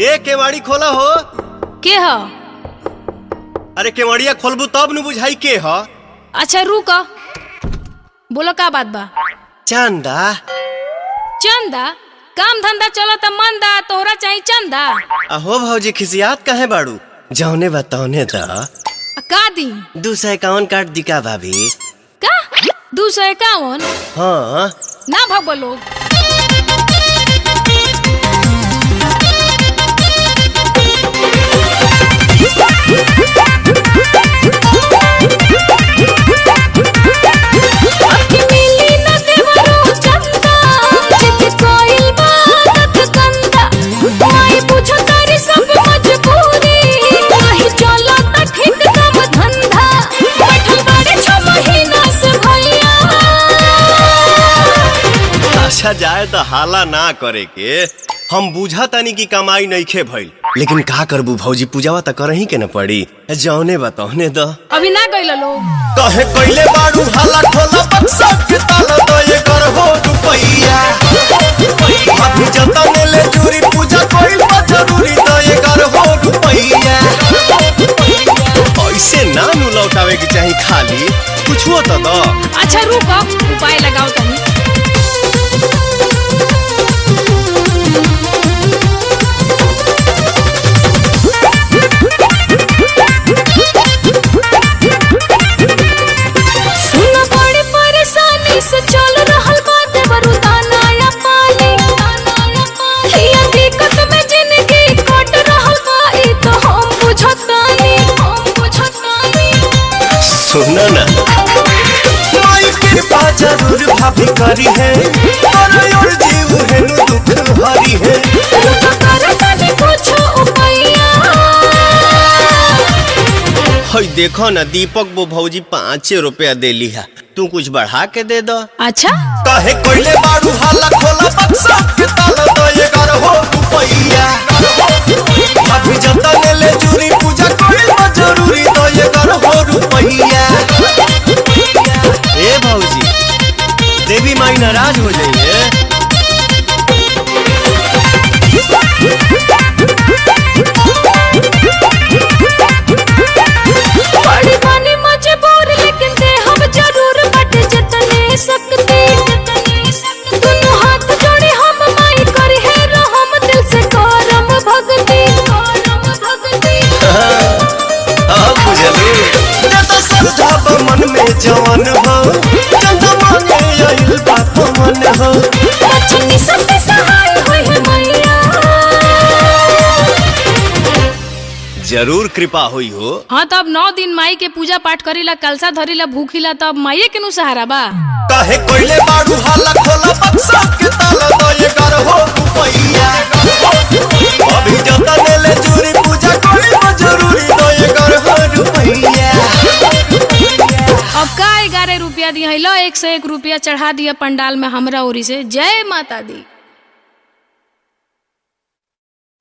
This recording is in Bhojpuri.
ए केवाड़ी खोला हो। के ह? अरे केवड़िया खोलबू तब न बुझाई के ह। अच्छा रुक, बोलो का बात बा। चंदा चंदा? काम धंधा चलत मंदा, तोहरा चाहिए चंदा? अहो भौजी खिसियात काहे बाड़ू? जौने बताओने दा। का दी? 251 काट दी का भाभी? का 251? हाँ ना भगो लोग। अच्छा जाए तो हाला ना करे के। हम बुझा तानी की कमाई नइखे भइल, लेकिन का करबू भौजी, पूजावा त करही के न पड़ी। जौने बताओने द। अभी ना गइल लोग। कहे कइले बाड़ू हाला खोला बक्सा के ताला तो ये कर हो रुपैया। अभी जतने ले चूरी पूजा कोइल बा जरूरी तो ये कर हो रुपैया। ऐसे ना नु लौटावे के चाही, खाली कुछो तो द। अच्छा रुक, उपाय लगाओ तनी। सुनो ना, माई कृपा जरूर भाभी करी है, और जीव है नु दुख भरी है। हई देखो ना, दीपक वो भौजी 5 रुपया दे लिहा, तू कुछ बढ़ा के दे दो। अच्छा कहे कोइले बाड़ू हाला खोला बक्सा के ताला तो ये कर हो रुपैया। अभी जतने ले चूरी पूजा कोइल बा जरूरी तो ये कर हो रुपैया। ए भौजी, देवी माई नाराज हो जाइए। मन में जवान हो, चंदा मांगे आइल बात मन हो। जरूर कृपा हुई हो। हाँ तब 9 दिन माई के पूजा पाठ करीला, कलसा धरीला, भूखिला, तब माई के नु सहारा बा। काहे कोइले बाड़ू हाला खोला बक्सा के ताला तो ये कर हो रुपैया। अभी जतने ले चूरी पूजा कोइल बा जरूरी तो ये कर हो रुपैया। अब का 11 रुपया दिया, 101 रुपया चढ़ा दिया पंडाल में हमरा ओरी से। जय माता दी।